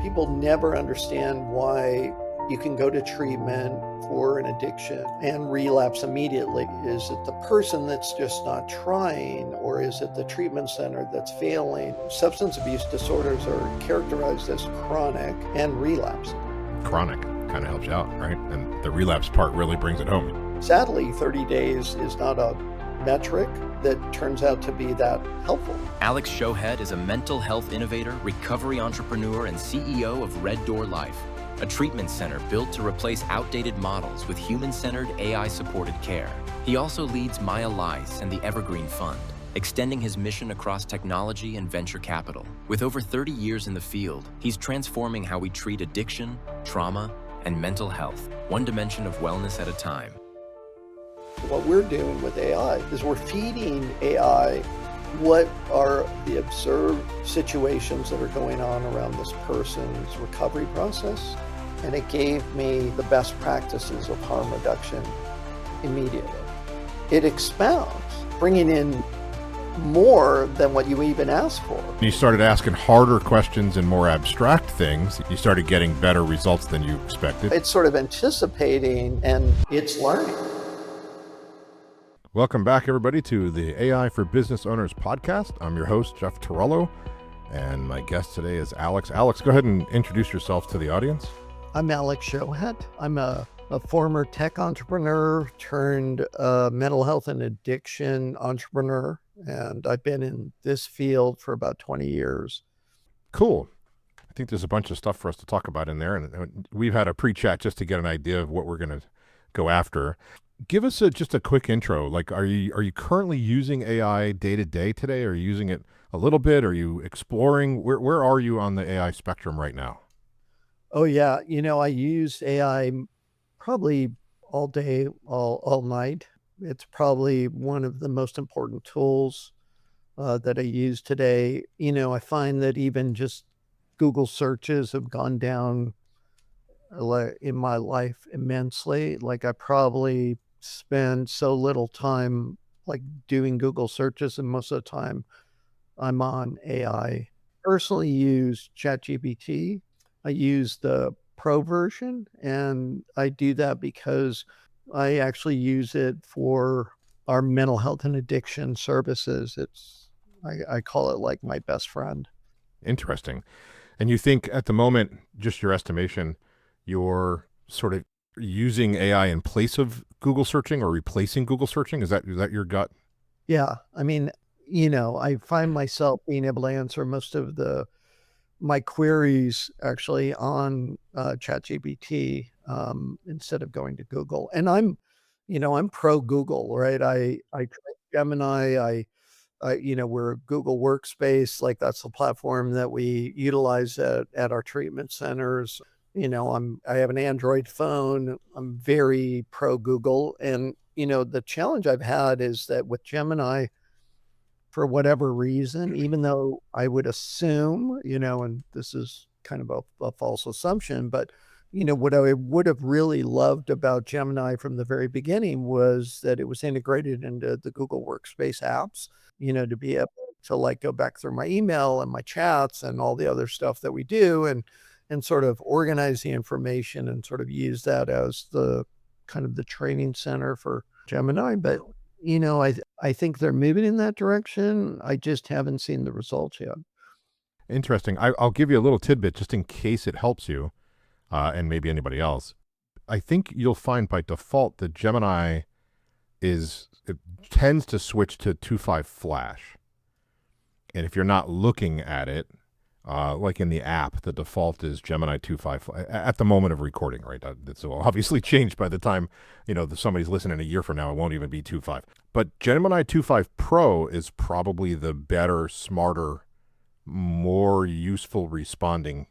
People never understand why you can go to treatment for an addiction and relapse immediately. Is it the person that's just not trying, or is it the treatment center that's failing? Substance abuse disorders are characterized as chronic and relapsing. Chronic kind of helps you out, right? And the relapse part really brings it home. Sadly, 30 days is not a metric that turns out to be that helpful. Alex Shohet is a mental health innovator, recovery entrepreneur, and CEO of Red Door Life, a treatment center built to replace outdated models with human-centered, AI-supported care. He also leads MyAlyce and the Evergreen Fund, extending his mission across technology and venture capital. With over 30 years in the field, he's transforming how we treat addiction, trauma, and mental health, one dimension of wellness at a time. What we're doing with AI is we're feeding AI what are the observed situations that are going on around this person's recovery process. And it gave me the best practices of harm reduction immediately. It expounds, bringing in more than what you even asked for. You started asking harder questions and more abstract things. You started getting better results than you expected. It's sort of anticipating and it's learning. Welcome back, everybody, to the AI for Business Owners podcast. I'm your host, Jeff Torello, and my guest today is Alex. Alex, go ahead and introduce yourself to the audience. I'm Alex Shohet. I'm a former tech entrepreneur turned mental health and addiction entrepreneur, and I've been in this field for about 20 years. Cool. I think there's a bunch of stuff for us to talk about in there, and we've had a pre-chat just to get an idea of what we're going to go after. Give us just a quick intro. Like, are you currently using AI day to day today? Are you using it a little bit? Are you exploring? Where are you on the AI spectrum right now? Oh yeah, I use AI probably all day, all night. It's probably one of the most important tools that I use today. I find that even just Google searches have gone down in my life immensely. Like, I probably spend so little time like doing Google searches, and most of the time I'm on AI. Personally use ChatGPT. I use the Pro version, and I do that because I actually use it for our mental health and addiction services. I call it like my best friend. Interesting. And you think at the moment, just your estimation, you're sort of using AI in place of Google searching or replacing Google searching? Is that your gut? Yeah. I mean, I find myself being able to answer most of my queries actually on ChatGPT instead of going to Google. And I'm pro Google, right? I trust Gemini. We're a Google Workspace. Like, that's the platform that we utilize at our treatment centers. I have an Android phone. I'm very pro Google. And, the challenge I've had is that with Gemini, for whatever reason, even though I would assume, and this is kind of a false assumption, but, what I would have really loved about Gemini from the very beginning was that it was integrated into the Google Workspace apps, to be able to like go back through my email and my chats and all the other stuff that we do and sort of organize the information and sort of use that as the kind of the training center for Gemini. But, I think they're moving in that direction. I just haven't seen the results yet. Interesting. I'll give you a little tidbit just in case it helps you and maybe anybody else. I think you'll find by default that Gemini it tends to switch to 2.5 Flash. And if you're not looking at it, like in the app, the default is Gemini 2.5 at the moment of recording, right? It's obviously changed by the time, somebody's listening a year from now, it won't even be 2.5. But Gemini 2.5 Pro is probably the better, smarter, more useful responding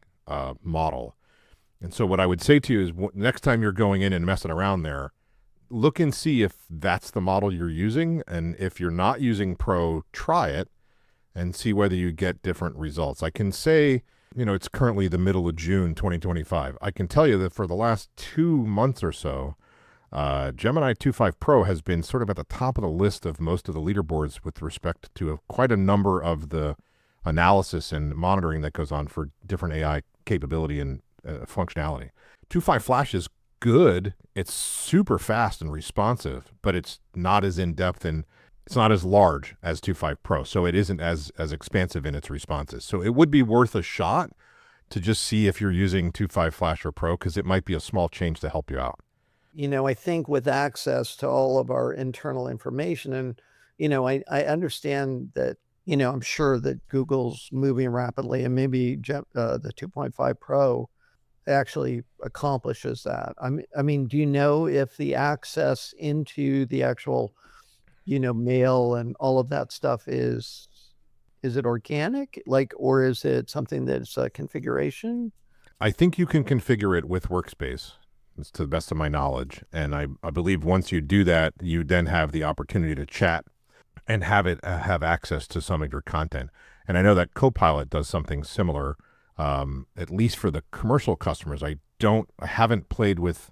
model. And so what I would say to you is next time you're going in and messing around there, look and see if that's the model you're using. And if you're not using Pro, try it and see whether you get different results. I can say, it's currently the middle of June, 2025. I can tell you that for the last 2 months or so, Gemini 2.5 Pro has been sort of at the top of the list of most of the leaderboards with respect to quite a number of the analysis and monitoring that goes on for different AI capability and functionality. 2.5 Flash is good. It's super fast and responsive, but it's not as in-depth and it's not as large as 2.5 Pro. So it isn't as expansive in its responses. So it would be worth a shot to just see if you're using 2.5 Flash or Pro, because it might be a small change to help you out. I think with access to all of our internal information, and, I understand that, I'm sure that Google's moving rapidly, and maybe the 2.5 Pro actually accomplishes that. I mean, do you know if the access into the actual, mail and all of that stuff is it organic? Like, or is it something that's a configuration? I think you can configure it with Workspace. It's to the best of my knowledge. And I believe once you do that, you then have the opportunity to chat and have it have access to some of your content. And I know that Copilot does something similar, at least for the commercial customers. I haven't played with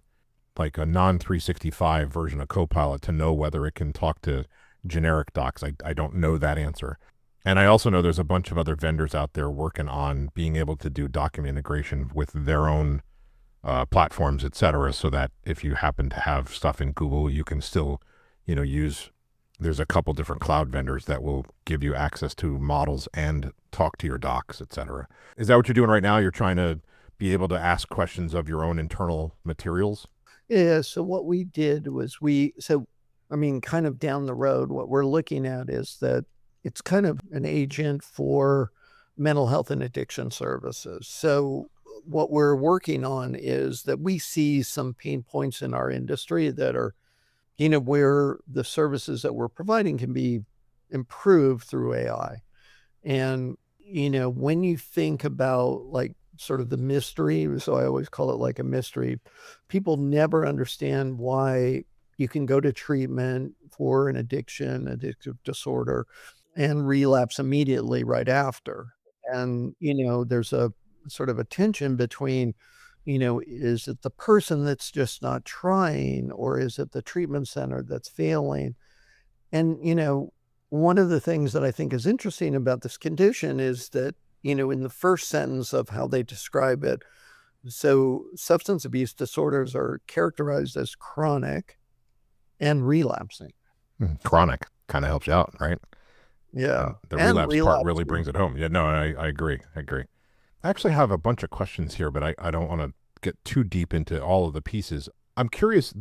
like a non-365 version of Copilot to know whether it can talk to generic docs. I don't know that answer. And I also know there's a bunch of other vendors out there working on being able to do document integration with their own platforms, et cetera, so that if you happen to have stuff in Google, you can still, use, there's a couple different cloud vendors that will give you access to models and talk to your docs, et cetera. Is that what you're doing right now? You're trying to be able to ask questions of your own internal materials? Yeah, so what we did was kind of down the road, what we're looking at is that it's kind of an agent for mental health and addiction services. So what we're working on is that we see some pain points in our industry that are, where the services that we're providing can be improved through AI. And, when you think about like sort of the mystery, so I always call it like a mystery, people never understand why you can go to treatment for an addictive disorder, and relapse immediately right after. And, there's a sort of a tension between, is it the person that's just not trying, or is it the treatment center that's failing? And, one of the things that I think is interesting about this condition is that, in the first sentence of how they describe it, so substance abuse disorders are characterized as chronic and relapsing. Chronic kind of helps you out, right? Yeah. The And relapse part really relapsing. brings it home. Yeah, no, I agree. I actually have a bunch of questions here, but I don't want to get too deep into all of the pieces. I'm curious,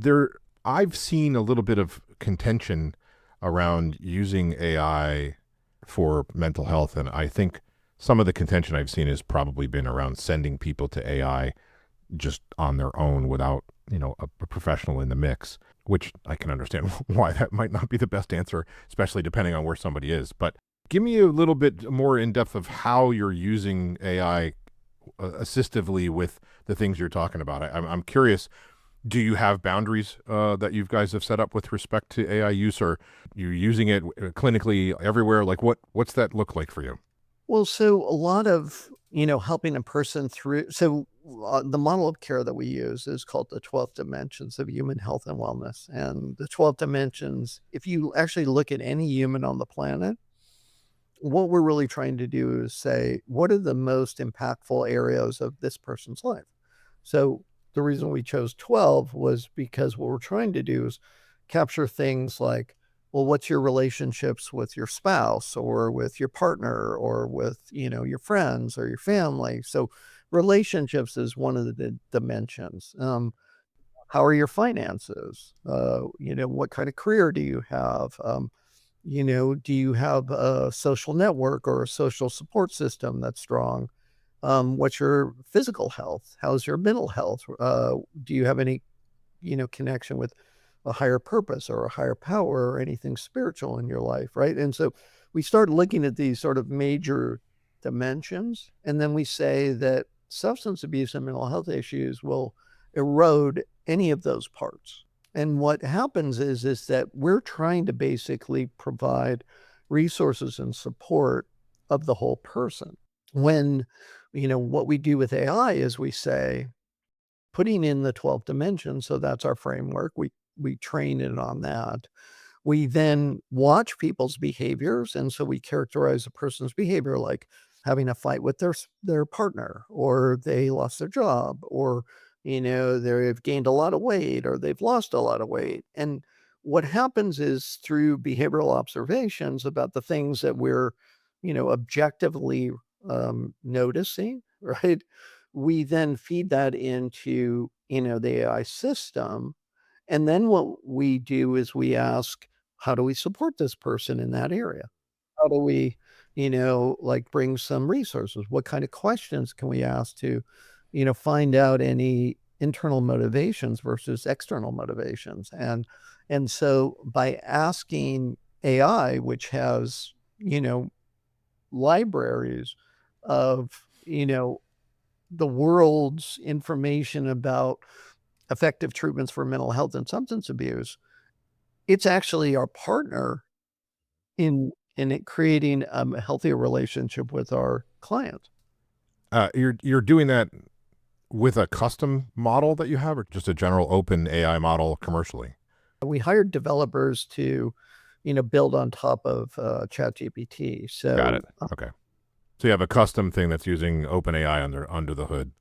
I've seen a little bit of contention around using AI for mental health, and I think some of the contention I've seen has probably been around sending people to AI just on their own without, a professional in the mix, which I can understand why that might not be the best answer, especially depending on where somebody is. But give me a little bit more in depth of how you're using AI assistively with the things you're talking about. I'm curious, do you have boundaries that you guys have set up with respect to AI use, or you're using it clinically everywhere? Like what's that look like for you? Well, so a lot of, helping a person through, the model of care that we use is called the 12 dimensions of human health and wellness. And the 12 dimensions, if you actually look at any human on the planet, what we're really trying to do is say, what are the most impactful areas of this person's life? So the reason we chose 12 was because what we're trying to do is capture things like, well, what's your relationships with your spouse or with your partner or with, your friends or your family? So relationships is one of the dimensions. How are your finances? What kind of career do you have? Do you have a social network or a social support system that's strong? What's your physical health? How's your mental health? Do you have any, connection with a higher purpose or a higher power or anything spiritual in your life, right? And so we start looking at these sort of major dimensions, and then we say that substance abuse and mental health issues will erode any of those parts. And what happens is that we're trying to basically provide resources and support of the whole person. When, what we do with AI is we say, putting in the 12 dimensions, so that's our framework. We train it on that. We then watch people's behaviors, and so we characterize a person's behavior like, having a fight with their partner, or they lost their job, or they've gained a lot of weight, or they've lost a lot of weight. And what happens is through behavioral observations about the things that we're objectively noticing, right? We then feed that into the AI system, and then what we do is we ask, how do we support this person in that area? How do we, like, bring some resources? What kind of questions can we ask to, find out any internal motivations versus external motivations? And so by asking AI, which has, libraries of, the world's information about effective treatments for mental health and substance abuse, it's actually our partner in it creating a healthier relationship with our clients. You're doing that with a custom model that you have, or just a general open AI model commercially? We hired developers to, build on top of ChatGPT. So Got it. Okay. So you have a custom thing that's using OpenAI under the hood.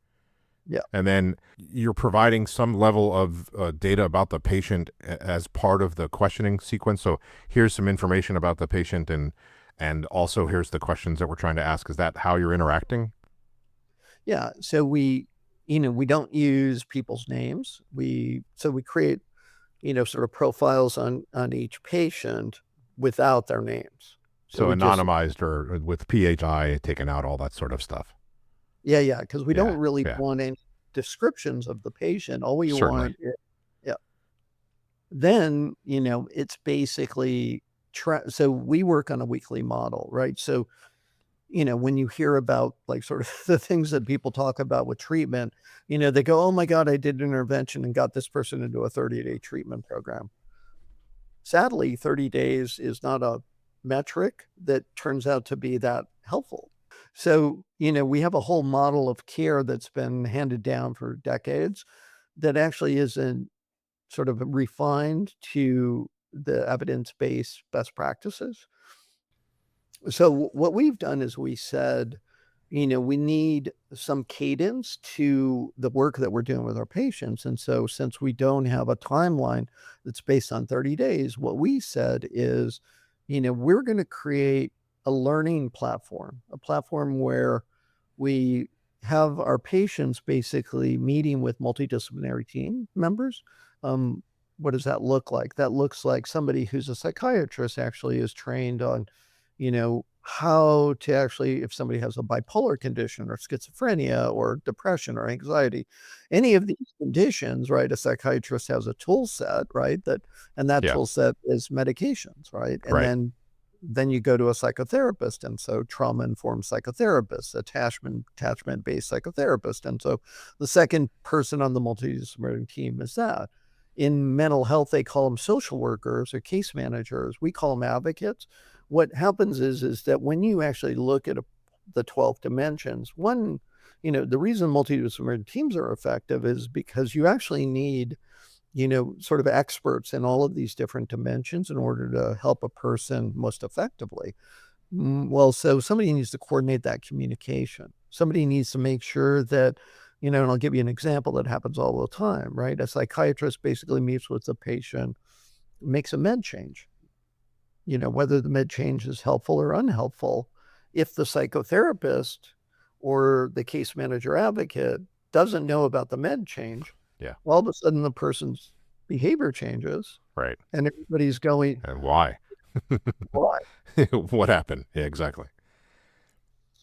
Yeah. And then you're providing some level of data about the patient as part of the questioning sequence. So here's some information about the patient, and also here's the questions that we're trying to ask. Is that how you're interacting? Yeah. So we don't use people's names. We create, sort of profiles on each patient without their names. So we just anonymized or with PHI taken out, all that sort of stuff. Yeah, because we don't really Yeah. want any descriptions of the patient. All we Certainly. want is, yeah. Then, it's basically so we work on a weekly model, right? So, when you hear about, like, sort of the things that people talk about with treatment, they go, "Oh my God, I did an intervention and got this person into a 30-day treatment program." Sadly, 30 days is not a metric that turns out to be that helpful. So, we have a whole model of care that's been handed down for decades that actually isn't sort of refined to the evidence-based best practices. So what we've done is we said, we need some cadence to the work that we're doing with our patients. And so since we don't have a timeline that's based on 30 days, what we said is, we're going to create a learning platform, a platform where we have our patients basically meeting with multidisciplinary team members. What does that look like? That looks like somebody who's a psychiatrist actually is trained on, how to actually, if somebody has a bipolar condition or schizophrenia or depression or anxiety, any of these conditions, right? A psychiatrist has a tool set, right? And that Yeah. tool set is medications, right? And Right. then you go to a psychotherapist. And so trauma-informed psychotherapist, attachment-based psychotherapist. And so the second person on the multidisciplinary team is that. In mental health, they call them social workers or case managers. We call them advocates. What happens is that when you actually look at the 12 dimensions, one, the reason multidisciplinary teams are effective is because you actually need, sort of experts in all of these different dimensions in order to help a person most effectively. Well, so somebody needs to coordinate that communication. Somebody needs to make sure that, and I'll give you an example that happens all the time, right? A psychiatrist basically meets with the patient, makes a med change, whether the med change is helpful or unhelpful. If the psychotherapist or the case manager advocate doesn't know about the med change, Yeah. all of a sudden the person's behavior changes. Right. And everybody's going, And why? why? What happened? Yeah, exactly.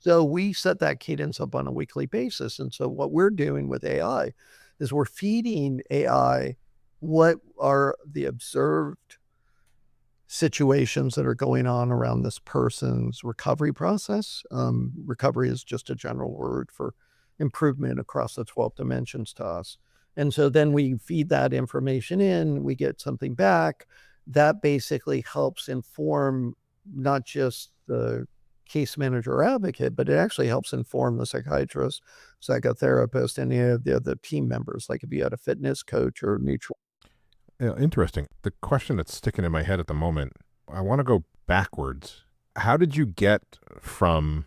So we set that cadence up on a weekly basis. And so what we're doing with AI is we're feeding AI what are the observed situations that are going on around this person's recovery process. Recovery is just a general word for improvement across the 12 dimensions to us. And so then we feed that information in, we get something back that basically helps inform not just the case manager or advocate, but it actually helps inform the psychiatrist, psychotherapist, any of the other team members, like if you had a fitness coach or neutral. Yeah, interesting. The question that's sticking in my head at the moment, I want to go backwards. How did you get from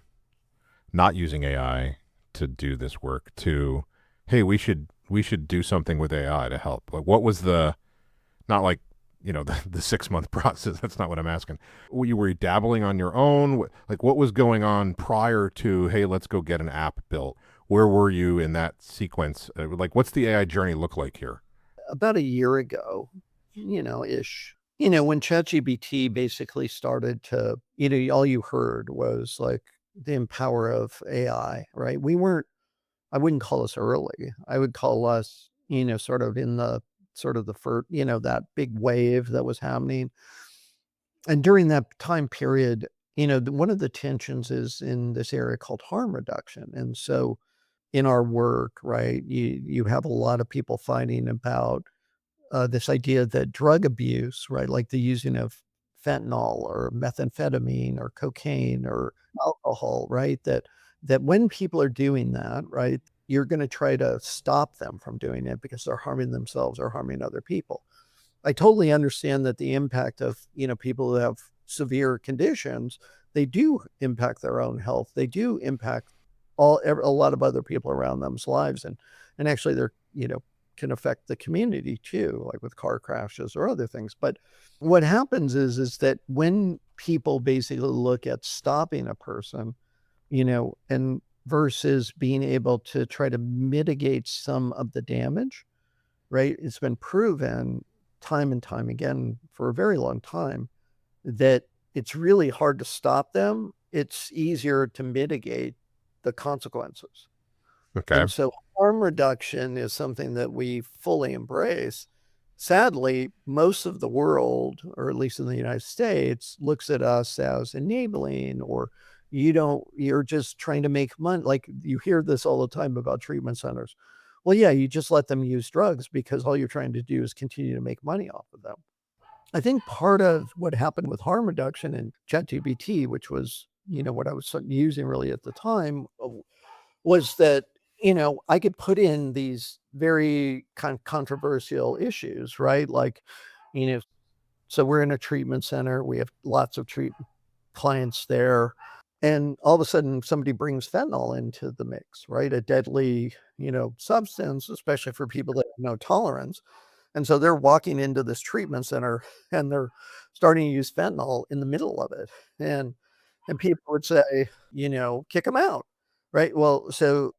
not using AI to do this work to, hey, we should do something with AI to help? Like, what was the, not like, the 6-month process. That's not what I'm asking. Were you dabbling on your own? Like, what was going on prior to, hey, let's go get an app built? Where were you in that sequence? Like, what's the AI journey look like here? About a year ago, ish, when ChatGPT basically started to, all you heard was like the power of AI, right? I wouldn't call us early. I would call us, sort of in the sort of the first, that big wave that was happening. And during that time period, one of the tensions is in this area called harm reduction. And so in our work, right, you have a lot of people fighting about this idea that drug abuse, right, like the using of fentanyl or methamphetamine or cocaine or alcohol, right, that when people are doing that, right, you're going to try to stop them from doing it because they're harming themselves or harming other people. I totally understand that the impact of, people who have severe conditions, they do impact their own health. They do impact a lot of other people around them's lives. And actually they're, can affect the community too, like with car crashes or other things. But what happens is that when people basically look at stopping a person, and versus being able to try to mitigate some of the damage, right? It's been proven time and time again for a very long time that it's really hard to stop them. It's easier to mitigate the consequences. Okay. And so harm reduction is something that we fully embrace. Sadly, most of the world, or at least in the United States, looks at us as enabling, or you're just trying to make money. Like you hear this all the time about treatment centers. Well, yeah, you just let them use drugs because all you're trying to do is continue to make money off of them. I think part of what happened with harm reduction in ChatGPT, which was, what I was using really at the time, was that, I could put in these very kind of controversial issues, right? Like, you know, so we're in a treatment center. We have lots of clients there. And all of a sudden somebody brings fentanyl into the mix, right? A deadly, substance, especially for people that have no tolerance. And so they're walking into this treatment center and they're starting to use fentanyl in the middle of it. And people would say, kick them out. Right. Well, so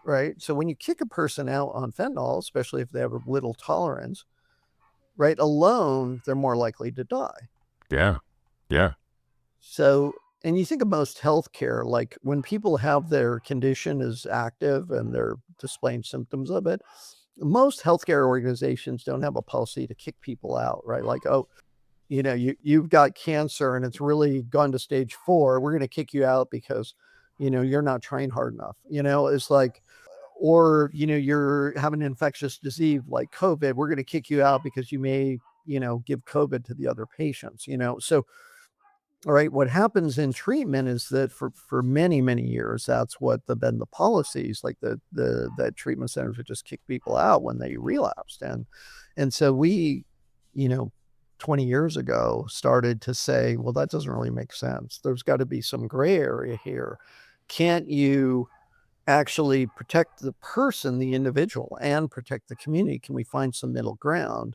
right. So when you kick a person out on fentanyl, especially if they have a little tolerance, right, alone, they're more likely to die. Yeah. Yeah. So, and you think of most healthcare, like when people have their condition is active and they're displaying symptoms of it, most healthcare organizations don't have a policy to kick people out, right? Like, oh, you've got cancer and it's really gone to stage 4. We're going to kick you out because, you're not trying hard enough. It's like, or, you're having an infectious disease like COVID. We're going to kick you out because you may, give COVID to the other patients, So, all right, what happens in treatment is that for many, many years, that's what been the policies, like that treatment centers would just kick people out when they relapsed. And so we, you know, 20 years ago started to say, well, that doesn't really make sense. There's got to be some gray area here. Can't you actually protect the person, the individual, and protect the community? Can we find some middle ground,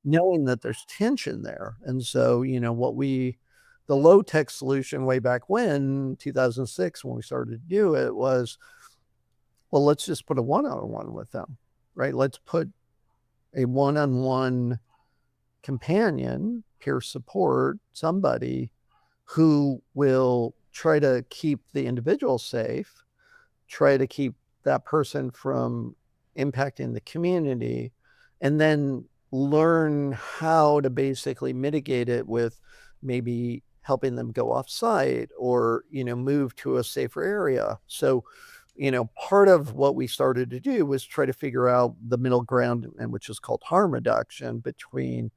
knowing that there's tension there? And so, the low tech solution way back when, 2006, when we started to do it, was, well, let's just put a one-on-one with them, right? Let's put a one-on-one companion, peer support, somebody who will try to keep the individual safe, try to keep that person from impacting the community, and then learn how to basically mitigate it with maybe helping them go off site or, move to a safer area. So, part of what we started to do was try to figure out the middle ground, and which is called harm reduction, between,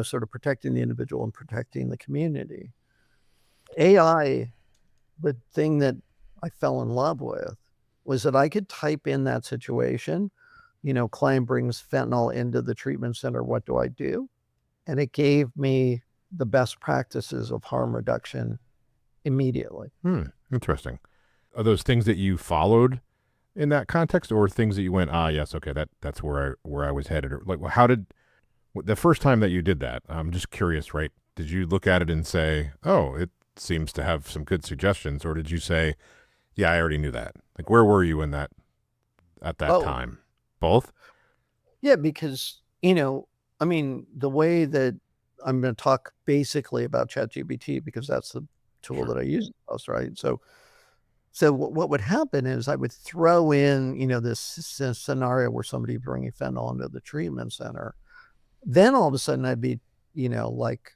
sort of protecting the individual and protecting the community. AI, the thing that I fell in love with was that I could type in that situation, client brings fentanyl into the treatment center, what do I do? And it gave me the best practices of harm reduction immediately. Interesting. Are those things that you followed in that context, or things that you went, yes, okay, that's where I was headed? Or like, how did the first time that you did that? I'm just curious, right? Did you look at it and say, oh, it seems to have some good suggestions, or did you say, yeah, I already knew that? Like, where were you in that at that Oh, time? Both? yeah, because, I mean, the way that I'm going to talk basically about ChatGPT, because that's the tool Sure. that I use the most, right? So what would happen is I would throw in, this scenario where somebody bringing fentanyl into the treatment center. Then all of a sudden I'd be, like,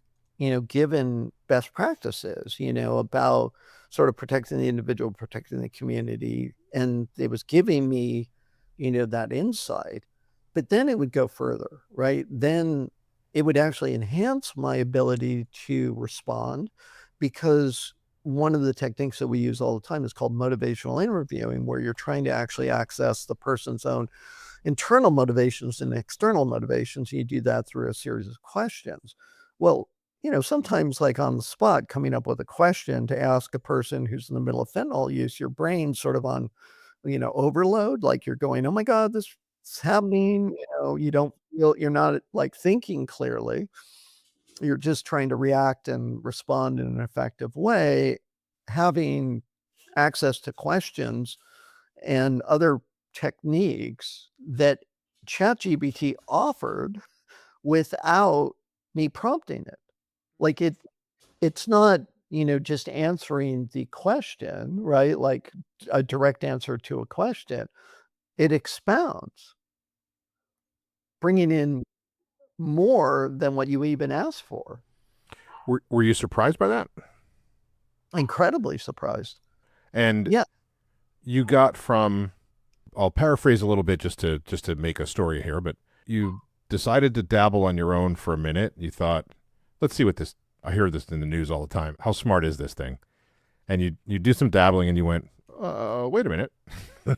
given best practices, about sort of protecting the individual, protecting the community. And it was giving me, that insight. But then it would go further, right? Then it would actually enhance my ability to respond, because one of the techniques that we use all the time is called motivational interviewing, where you're trying to actually access the person's own internal motivations and external motivations. You do that through a series of questions. Well, sometimes like on the spot, coming up with a question to ask a person who's in the middle of fentanyl use, your brain sort of on, overload, like you're going, oh my God, this is happening. You don't feel, you're not like thinking clearly. You're just trying to react and respond in an effective way. Having access to questions and other techniques that ChatGPT offered without me prompting it. Like it's not, just answering the question, right? Like a direct answer to a question. It expounds, bringing in more than what you even asked for. Were you surprised by that? Incredibly surprised. And Yeah. you got from, I'll paraphrase a little bit just to make a story here, but you decided to dabble on your own for a minute. You thought, let's see what this. I hear this in the news all the time. How smart is this thing? And you do some dabbling, and you went, wait a minute,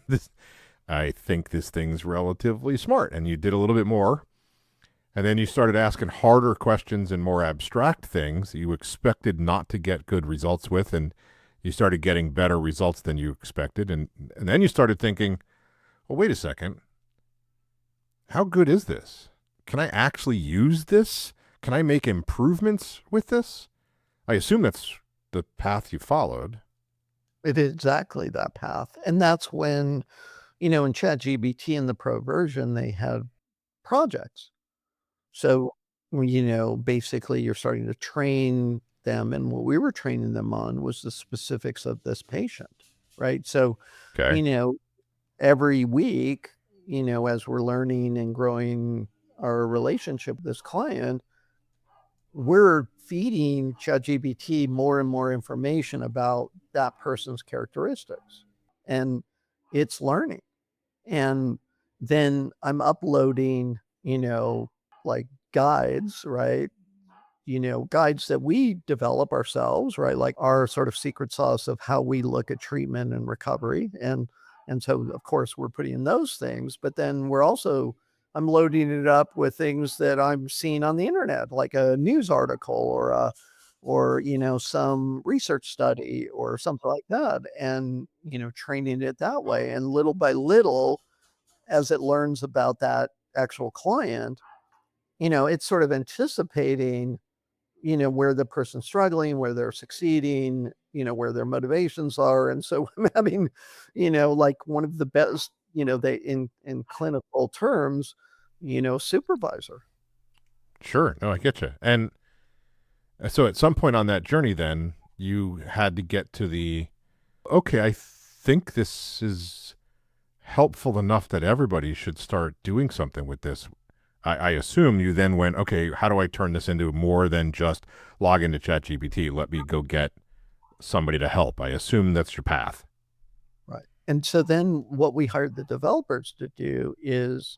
this I think this thing's relatively smart. And you did a little bit more, and then you started asking harder questions and more abstract things that you expected not to get good results with, and you started getting better results than you expected, and then you started thinking, well, wait a second. How good is this? Can I actually use this? Can I make improvements with this? I assume that's the path you followed. It is exactly that path. And that's when, in ChatGPT in the pro version, they have projects. So, basically you're starting to train them. And what we were training them on was the specifics of this patient, right? So, Okay. you know, every week, as we're learning and growing our relationship with this client, we're feeding ChatGPT more and more information about that person's characteristics, and it's learning. And then I'm uploading, like guides, right? Guides that we develop ourselves, right? Like our sort of secret sauce of how we look at treatment and recovery. And so of course we're putting in those things, but then I'm loading it up with things that I'm seeing on the internet, like a news article or some research study or something like that, and training it that way. And little by little, as it learns about that actual client, it's sort of anticipating, where the person's struggling, where they're succeeding, where their motivations are. And so I'm having, like one of the best, they in clinical terms, supervisor. Sure. No, I get you. And so at some point on that journey, then you had to get to the, okay, I think this is helpful enough that everybody should start doing something with this. I assume you then went, okay, how do I turn this into more than just log into ChatGPT? Let me go get somebody to help. I assume that's your path. Right. And so then what we hired the developers to do is,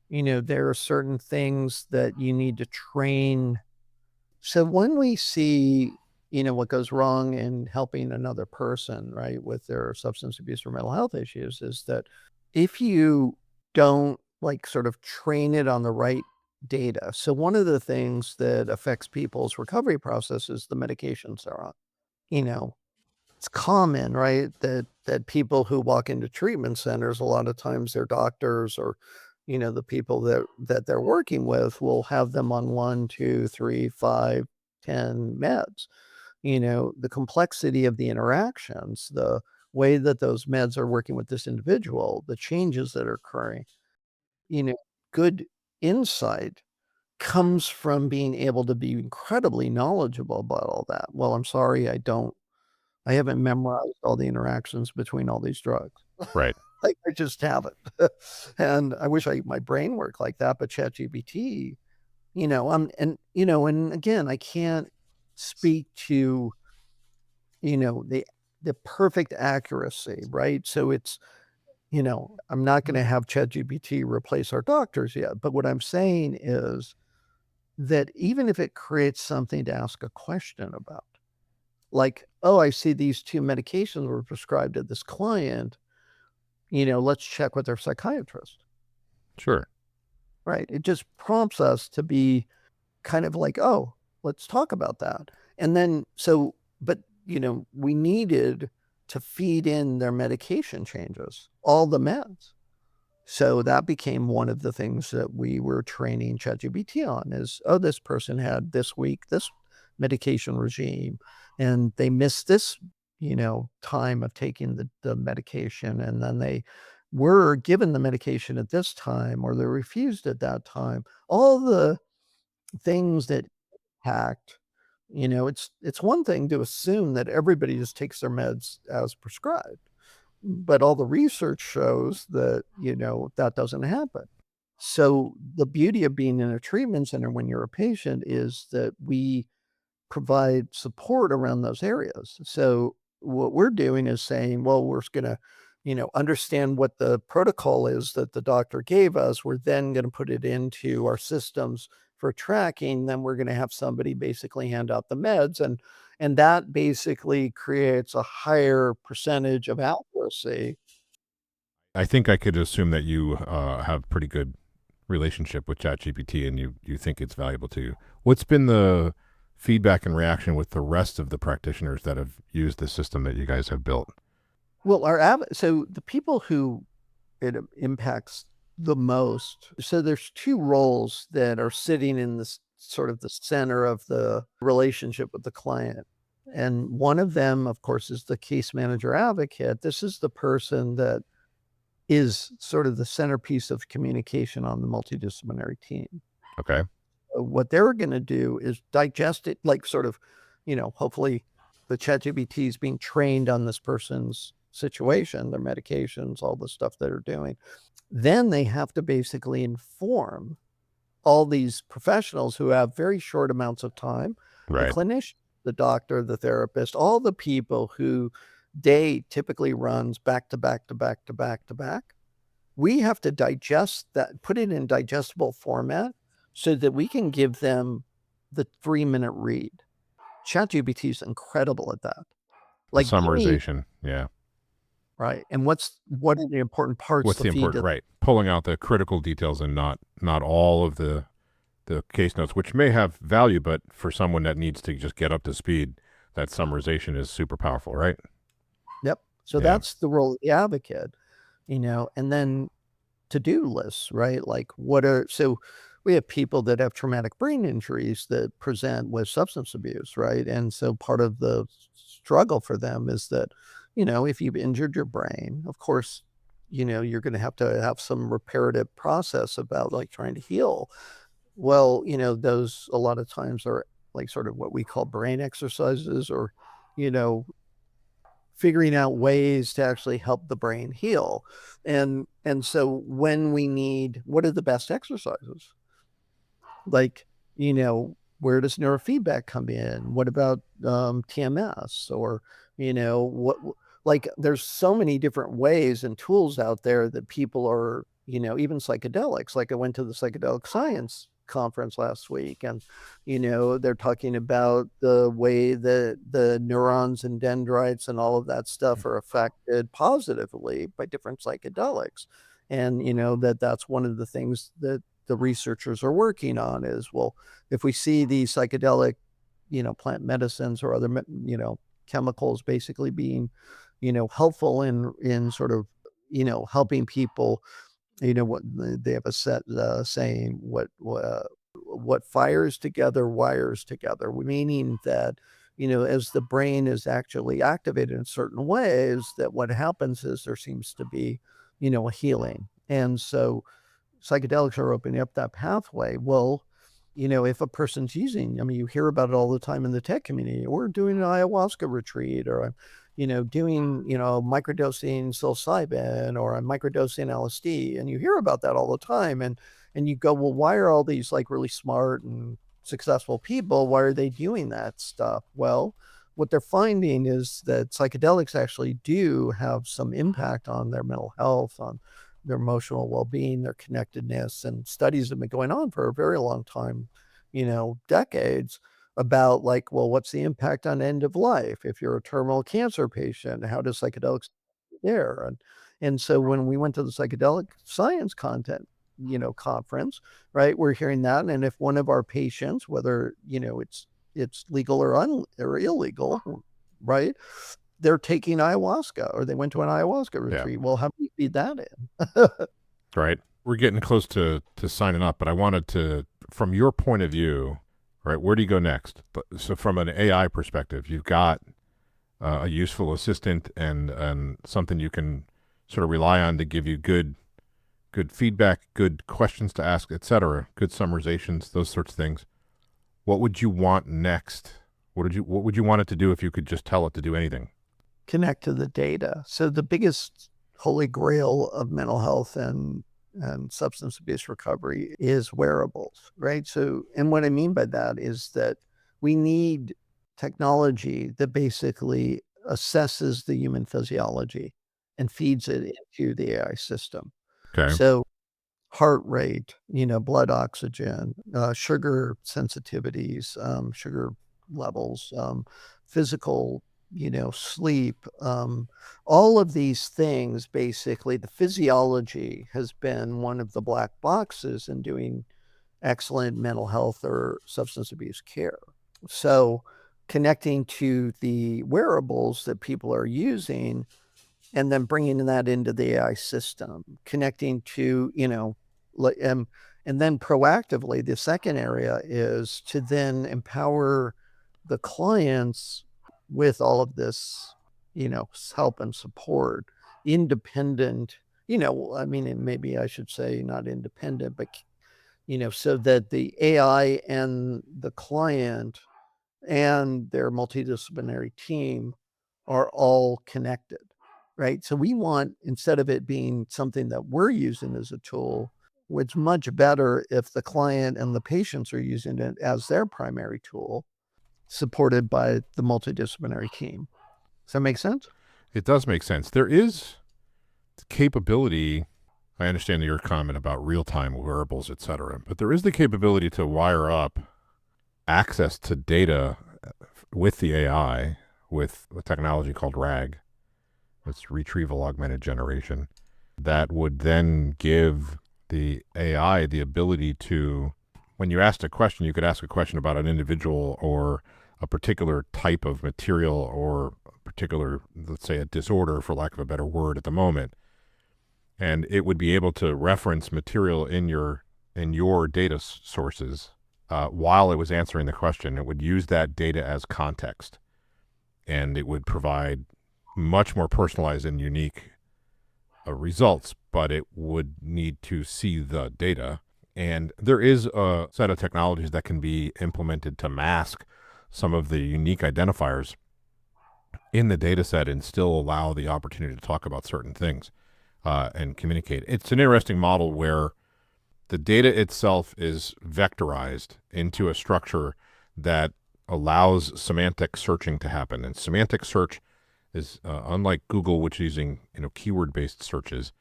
there are certain things that you need to train. So when we see, what goes wrong in helping another person, right, with their substance abuse or mental health issues, is that if you don't like sort of train it on the right data. So one of the things that affects people's recovery process is the medications they're on. You know, it's common, right, that that people who walk into treatment centers, a lot of times their doctors or, the people that they're working with will have them on 1, 2, 3, 5, 10 meds. The complexity of the interactions, the way that those meds are working with this individual, the changes that are occurring, you know, good insight comes from being able to be incredibly knowledgeable about all that. Well, I'm sorry, I haven't memorized all the interactions between all these drugs. Right. Like, I just haven't. And I wish my brain worked like that, but ChatGPT, and again, I can't speak to, the perfect accuracy, right? So it's, I'm not gonna have ChatGPT replace our doctors yet, but what I'm saying is that even if it creates something to ask a question about, like, "Oh, I see these 2 medications were prescribed to this client, let's check with their psychiatrist." Sure. Right? It just prompts us to be kind of like, "Oh, let's talk about that." And then but, we needed to feed in their medication changes, all the meds. So that became one of the things that we were training ChatGPT on is, "Oh, this person had this week, this medication regime, and they missed this, time of taking the medication, and then they were given the medication at this time, or they refused at that time." All the things that impact, it's one thing to assume that everybody just takes their meds as prescribed. But all the research shows that, that doesn't happen. So the beauty of being in a treatment center when you're a patient is that we provide support around those areas. So what we're doing is saying, well, we're going to, understand what the protocol is that the doctor gave us. We're then going to put it into our systems for tracking. Then we're going to have somebody basically hand out the meds, and that basically creates a higher percentage of accuracy. I think I could assume that you have pretty good relationship with ChatGPT and you think it's valuable to you. What's been the feedback and reaction with the rest of the practitioners that have used the system that you guys have built? Well, so the people who it impacts the most, so there's 2 roles that are sitting in this sort of the center of the relationship with the client. And one of them, of course, is the case manager advocate. This is the person that is sort of the centerpiece of communication on the multidisciplinary team. Okay. What they're gonna do is digest it, like, sort of, hopefully the ChatGPT is being trained on this person's situation, their medications, all the stuff that they're doing. Then they have to basically inform all these professionals who have very short amounts of time, the Right. clinician, the doctor, the therapist, all the people who day typically runs back to back to back to back to back. We have to digest that, put it in digestible format so that we can give them the 3-minute read. ChatGPT is incredible at that. The Like, give me summarization. Yeah. right, and what are the important parts What's to the feed important, to. right? Pulling out the critical details and not all of the case notes, which may have value, but for someone that needs to just get up to speed, that summarization is super powerful, right? Yep. So Yeah. that's the role of the advocate, and then to-do lists, right? Like, so we have people that have traumatic brain injuries that present with substance abuse, right? And so part of the struggle for them is that, if you've injured your brain, of course, you're going to have some reparative process about like trying to heal. Well, those a lot of times are like sort of what we call brain exercises, or, you know, figuring out ways to actually help the brain heal. And so when we need, what are the best exercises? Like, where does neurofeedback come in? What about TMS? Or, what, like, there's so many different ways and tools out there that people are, even psychedelics. Like, I went to the psychedelic science conference last week, and, they're talking about the way that the neurons and dendrites and all of that stuff are affected positively by different psychedelics. And, that's one of the things that the researchers are working on is, well, if we see these psychedelic, plant medicines or other, chemicals basically being, helpful in sort of, helping people, what they have a set saying, what fires together wires together, meaning that, as the brain is actually activated in certain ways, that what happens is there seems to be, a healing. And so psychedelics are opening up that pathway. Well, if a person's using, I mean, you hear about it all the time in the tech community. We're doing an ayahuasca retreat, or I'm, doing, microdosing psilocybin, or I'm microdosing LSD, and you hear about that all the time. And you go, well, why are all these like really smart and successful people, why are they doing that stuff? Well, what they're finding is that psychedelics actually do have some impact on their mental health, on their emotional well-being, their connectedness, and studies have been going on for a very long time, decades, about like, well, what's the impact on end of life? If you're a terminal cancer patient, how does psychedelics there? And so when we went to the psychedelic science content, conference, right, we're hearing that. And if one of our patients, whether, it's legal or illegal, right, they're taking ayahuasca, or they went to an ayahuasca retreat. Well, how do you feed that in? Right. We're getting close to signing up, but I wanted to, from your point of view, right, where do you go next? So from an AI perspective, you've got a useful assistant and something you can sort of rely on to give you good feedback, good questions to ask, etc., good summarizations, those sorts of things. What would you want next? What would you want it to do if you could just tell it to do anything? Connect to the data. So the biggest holy grail of mental health and substance abuse recovery is wearables, right? So, and what I mean by that is that we need technology that basically assesses the human physiology and feeds it into the AI system. Okay. So heart rate, blood oxygen, sugar sensitivities, sugar levels, physical, sleep, all of these things, basically, the physiology has been one of the black boxes in doing excellent mental health or substance abuse care. So connecting to the wearables that people are using and then bringing that into the AI system, connecting to, and then proactively, the second area is to then empower the clients with all of this, help and support, independent, I mean, and maybe I should say not independent, but, so that the AI and the client and their multidisciplinary team are all connected, right? So we want, instead of it being something that we're using as a tool, it's much better if the client and the patients are using it as their primary tool, supported by the multidisciplinary team. Does that make sense? It does make sense. There is capability. I understand your comment about real-time wearables, et cetera, but there is the capability to wire up access to data with the AI with a technology called RAG. It's retrieval-augmented generation. That would then give the AI the ability to, when you asked a question, you could ask a question about an individual or a particular type of material or a particular, let's say, a disorder, for lack of a better word at the moment. And it would be able to reference material in your data sources while it was answering the question. It would use that data as context, and it would provide much more personalized and unique results, but it would need to see the data. And there is a set of technologies that can be implemented to mask some of the unique identifiers in the data set and still allow the opportunity to talk about certain things and communicate. It's an interesting model where the data itself is vectorized into a structure that allows semantic searching to happen. And semantic search is unlike Google, which is using keyword-based searches.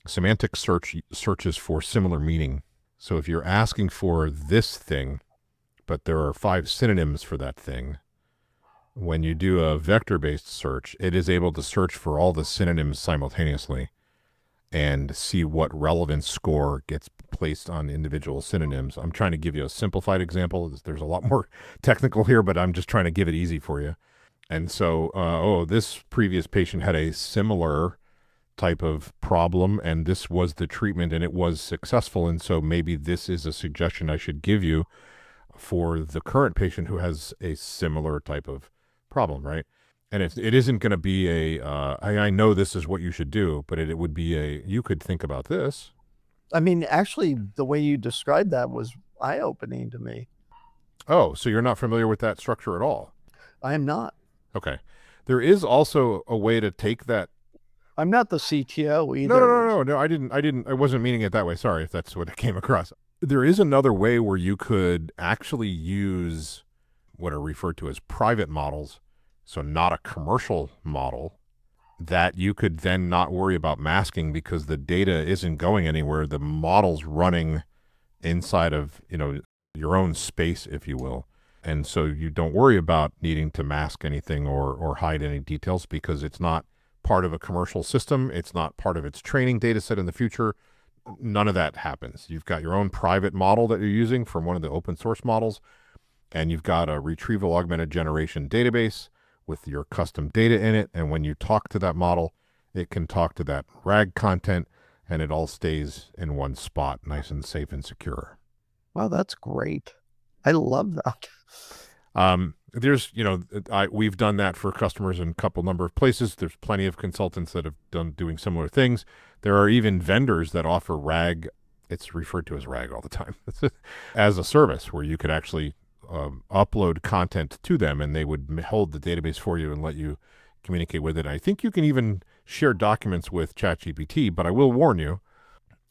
Semantic search searches for similar meaning. So if you're asking for this thing, but there are 5 synonyms for that thing, when you do a vector-based search, it is able to search for all the synonyms simultaneously and see what relevance score gets placed on individual synonyms. I'm trying to give you a simplified example. There's a lot more technical here, but I'm just trying to give it easy for you. And so, this previous patient had a similar type of problem, and this was the treatment, and it was successful. And so maybe this is a suggestion I should give you for the current patient who has a similar type of problem, right? And it isn't going to be I know this is what you should do, but it would be you could think about this. I mean, actually, the way you described that was eye-opening to me. Oh, so you're not familiar with that structure at all? I am not. Okay. There is also a way to take that. I'm not the CTO either. No. I wasn't meaning it that way. Sorry if that's what it came across. There is another way where you could actually use what are referred to as private models, so not a commercial model, that you could then not worry about masking because the data isn't going anywhere. The model's running inside of, your own space, if you will. And so you don't worry about needing to mask anything or hide any details because it's not part of a commercial system. It's not part of its training data set in the future. None of that happens. You've got your own private model that you're using from one of the open source models, and you've got a retrieval-augmented generation database with your custom data in it. And when you talk to that model, it can talk to that RAG content, and it all stays in one spot, nice and safe and secure. Wow, that's great. I love that. There's, we've done that for customers in a number of places. There's plenty of consultants that have doing similar things. There are even vendors that offer RAG. It's referred to as RAG all the time as a service where you could actually upload content to them, and they would hold the database for you and let you communicate with it. I think you can even share documents with ChatGPT, but I will warn you,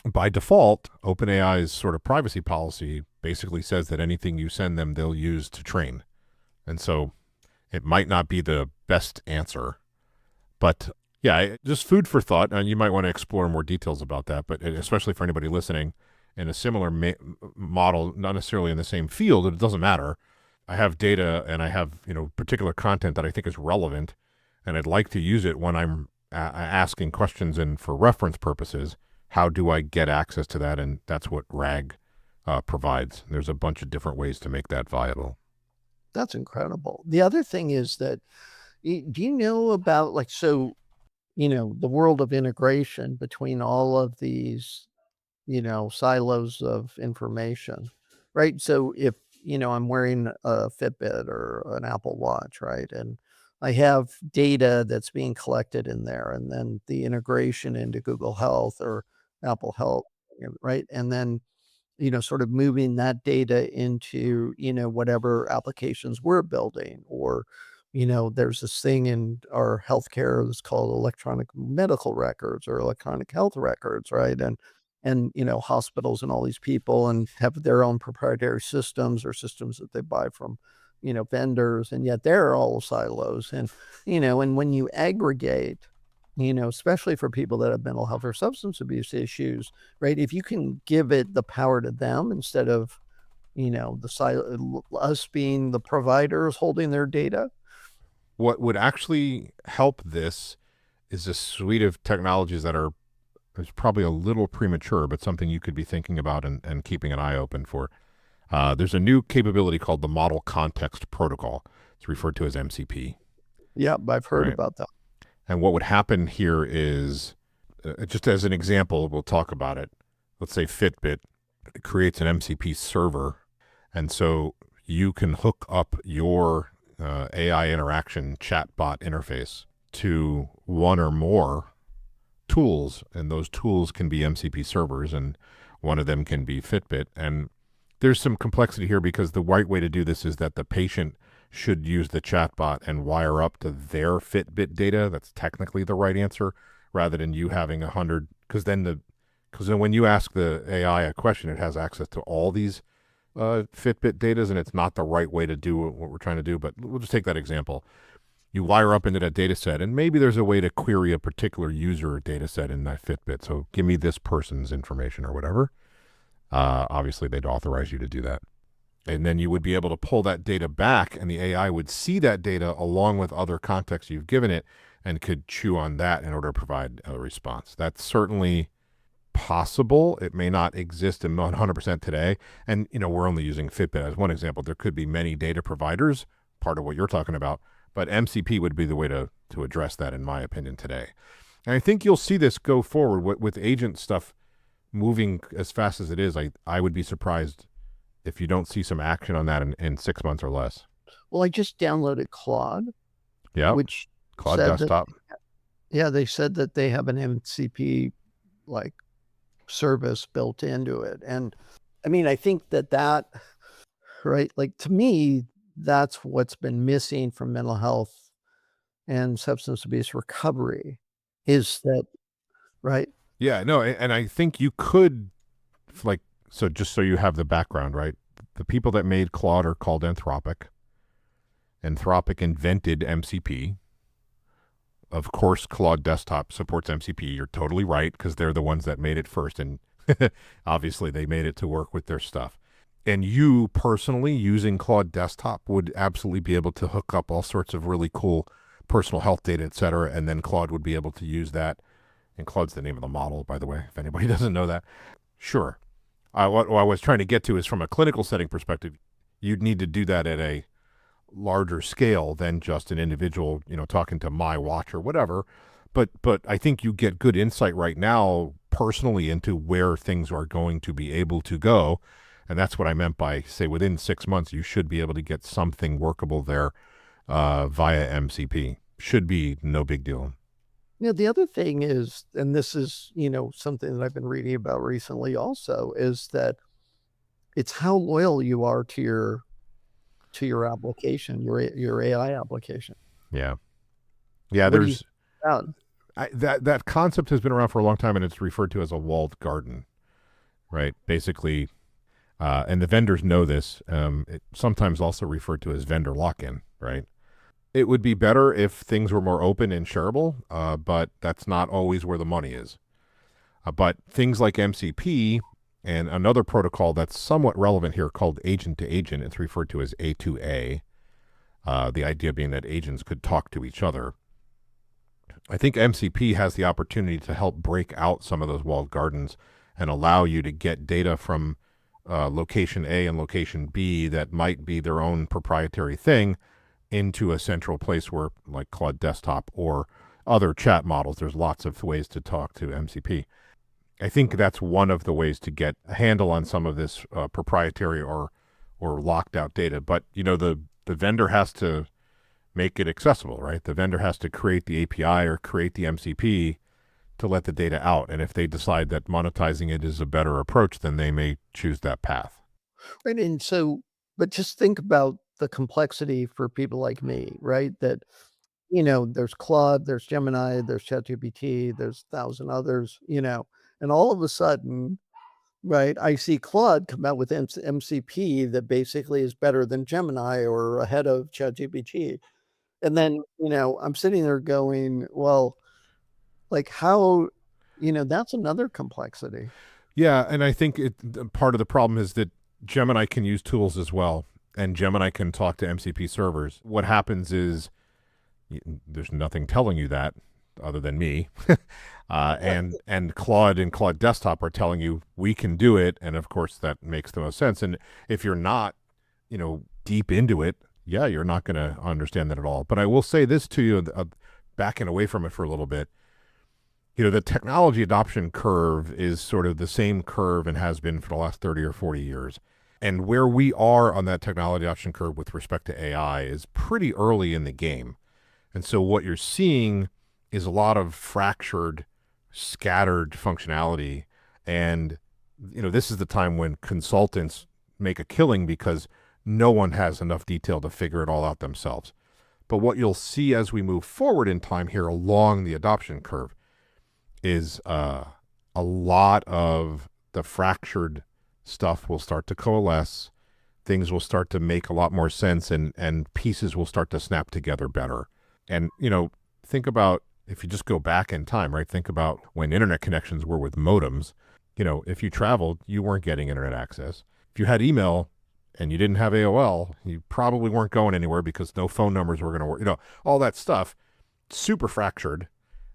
by default, OpenAI's sort of privacy policy basically says that anything you send them, they'll use to train. And so it might not be the best answer. But yeah, just food for thought. And you might want to explore more details about that, but especially for anybody listening in a similar model, not necessarily in the same field, it doesn't matter. I have data and I have, particular content that I think is relevant, and I'd like to use it when I'm asking questions and for reference purposes. How do I get access to that? And that's what RAG provides. There's a bunch of different ways to make that viable. That's incredible. The other thing is that, do you know about the world of integration between all of these, silos of information, right? So if, I'm wearing a Fitbit or an Apple Watch, right? And I have data that's being collected in there, and then the integration into Google Health or Apple Health, right? And then, sort of moving that data into, whatever applications we're building, or, there's this thing in our healthcare that's called electronic medical records or electronic health records, right? And, hospitals and all these people and have their own proprietary systems or systems that they buy from, vendors, and yet they're all silos. And, and when you aggregate, especially for people that have mental health or substance abuse issues, right? If you can give it the power to them instead of, us being the providers holding their data. What would actually help this is a suite of technologies that is probably a little premature, but something you could be thinking about and keeping an eye open for. There's a new capability called the Model Context Protocol. It's referred to as MCP. Yeah, I've heard about that. And what would happen here is, just as an example, we'll talk about it. Let's say Fitbit creates an MCP server. And so you can hook up your AI interaction chatbot interface to one or more tools. And those tools can be MCP servers, and one of them can be Fitbit. And there's some complexity here because the right way to do this is that the patient should use the chatbot and wire up to their Fitbit data. That's technically the right answer, rather than you having 100. Because then when you ask the AI a question, it has access to all these Fitbit datas, and it's not the right way to do what we're trying to do. But we'll just take that example. You wire up into that data set, and maybe there's a way to query a particular user data set in that Fitbit. So give me this person's information or whatever. Obviously, they'd authorize you to do that. And then you would be able to pull that data back, and the AI would see that data along with other context you've given it and could chew on that in order to provide a response. That's certainly possible. It may not exist in 100% today. And, we're only using Fitbit as one example. There could be many data providers, part of what you're talking about, But MCP would be the way to address that, in my opinion, today. And I think you'll see this go forward with agent stuff moving as fast as it is. I would be surprised if you don't see some action on that in 6 months or less. Well, I just downloaded Claude, Yeah, which Claude said Desktop. they said that they have an MCP like service built into it. And I mean, I think that, right, like to me, that's what's been missing from mental health and substance abuse recovery is that, right? Yeah, no, and I think you could, like, so just so you have the background, right? The people that made Claude are called Anthropic. Anthropic invented MCP. Of course, Claude Desktop supports MCP. You're totally right, because they're the ones that made it first, and obviously they made it to work with their stuff. And you personally using Claude Desktop would absolutely be able to hook up all sorts of really cool personal health data, et cetera, and then Claude would be able to use that. And Claude's the name of the model, by the way, if anybody doesn't know that. Sure. What I was trying to get to is from a clinical setting perspective, you'd need to do that at a larger scale than just an individual, talking to my watch or whatever. But I think you get good insight right now personally into where things are going to be able to go. And that's what I meant by, say, within 6 months, you should be able to get something workable there via MCP. Should be no big deal. The other thing is, and this is, something that I've been reading about recently also, is that it's how loyal you are to your application, your AI application. Yeah. There's that concept has been around for a long time, and it's referred to as a walled garden, right? Basically, and the vendors know this. It's sometimes also referred to as vendor lock-in, right? It would be better if things were more open and shareable, but that's not always where the money is. But things like MCP and another protocol that's somewhat relevant here called agent to agent, it's referred to as A2A, the idea being that agents could talk to each other. I think MCP has the opportunity to help break out some of those walled gardens and allow you to get data from location A and location B that might be their own proprietary thing into a central place where, like Claude Desktop or other chat models, there's lots of ways to talk to MCP. I think that's one of the ways to get a handle on some of this proprietary or locked out data. But, the vendor has to make it accessible, right? The vendor has to create the API or create the MCP to let the data out. And if they decide that monetizing it is a better approach, then they may choose that path. Right. And so, but just think about the complexity for people like me, right? That, there's Claude, there's Gemini, there's ChatGPT, there's 1,000 others, and all of a sudden, right, I see Claude come out with MCP that basically is better than Gemini or ahead of ChatGPT. And then, I'm sitting there going, well, like how, that's another complexity. Yeah, and I think part of the problem is that Gemini can use tools as well, and Gemini can talk to MCP servers. What happens is there's nothing telling you that other than me. And Claude and Claude Desktop are telling you we can do it, and of course that makes the most sense. And if you're not, deep into it, yeah, you're not going to understand that at all. But I will say this to you, backing away from it for a little bit. The technology adoption curve is sort of the same curve and has been for the last 30 or 40 years. And where we are on that technology adoption curve with respect to AI is pretty early in the game. And so what you're seeing is a lot of fractured, scattered functionality. And, this is the time when consultants make a killing because no one has enough detail to figure it all out themselves. But what you'll see as we move forward in time here along the adoption curve is a lot of the fractured stuff will start to coalesce. Things will start to make a lot more sense, and pieces will start to snap together better. And, think about, if you just go back in time, right? Think about when internet connections were with modems. If you traveled, you weren't getting internet access. If you had email and you didn't have AOL, you probably weren't going anywhere because no phone numbers were going to work. All that stuff, super fractured.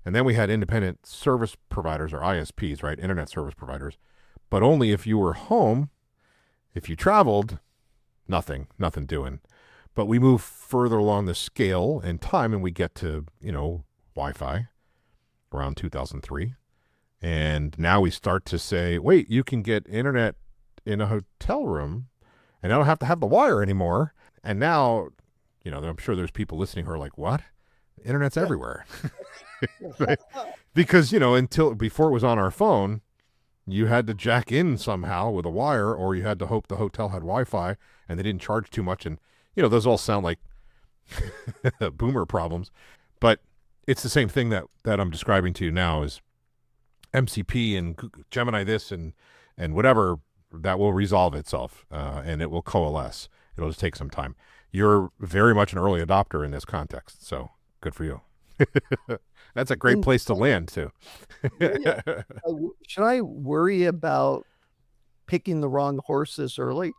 And then we had independent service providers, or ISPs, right? Internet service providers. But only if you were home. If you traveled, nothing doing. But we move further along the scale in time, and we get to, Wi-Fi around 2003. And now we start to say, wait, you can get internet in a hotel room, and I don't have to have the wire anymore. And now, I'm sure there's people listening who are like, what? The internet's everywhere. Right? Because, until before it was on our phone, you had to jack in somehow with a wire, or you had to hope the hotel had Wi-Fi and they didn't charge too much. And, those all sound like boomer problems. But it's the same thing that I'm describing to you now is MCP and Gemini this and whatever, that will resolve itself and it will coalesce. It'll just take some time. You're very much an early adopter in this context, so good for you. That's a great place to land too. Yeah. Should I worry about picking the wrong horse this early?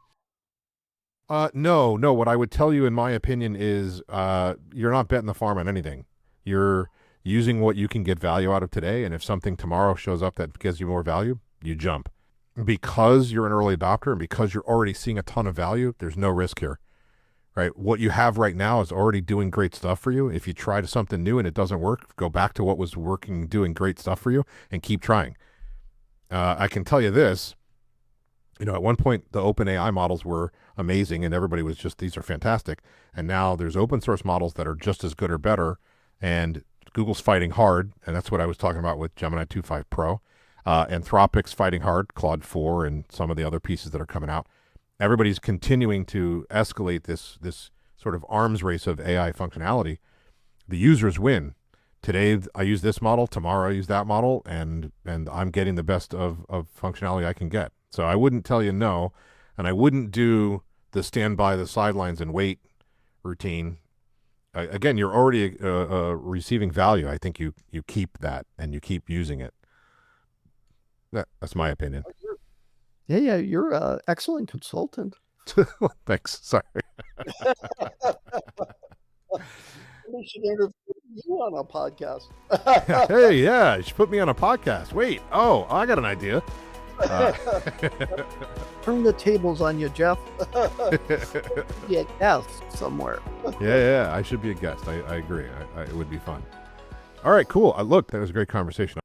No. What I would tell you, in my opinion, is you're not betting the farm on anything. You're using what you can get value out of today, and if something tomorrow shows up that gives you more value, you jump. Because you're an early adopter and because you're already seeing a ton of value, there's no risk here. Right? What you have right now is already doing great stuff for you. If you try something new and it doesn't work, go back to what was working, doing great stuff for you, and keep trying. I can tell you this, at one point the OpenAI models were amazing and everybody was just, these are fantastic. And now there's open source models that are just as good or better. And Google's fighting hard. And that's what I was talking about with Gemini 2.5 Pro. Anthropic's fighting hard, Claude 4 and some of the other pieces that are coming out. Everybody's continuing to escalate this sort of arms race of AI functionality. The users win. Today I use this model, tomorrow I use that model, and I'm getting the best of functionality I can get. So I wouldn't tell you no, and I wouldn't do the stand by the sidelines and wait routine. Again, you're already receiving value. I think you keep that and you keep using it. That's my opinion. Yeah, you're an excellent consultant. Thanks. Sorry. We should interview you on a podcast. Hey, yeah, you should put me on a podcast. Wait, I got an idea. Turn the tables on you, Jeff. Be a guest somewhere. Yeah, I should be a guest. I agree. It would be fun. All right, cool. Look, that was a great conversation.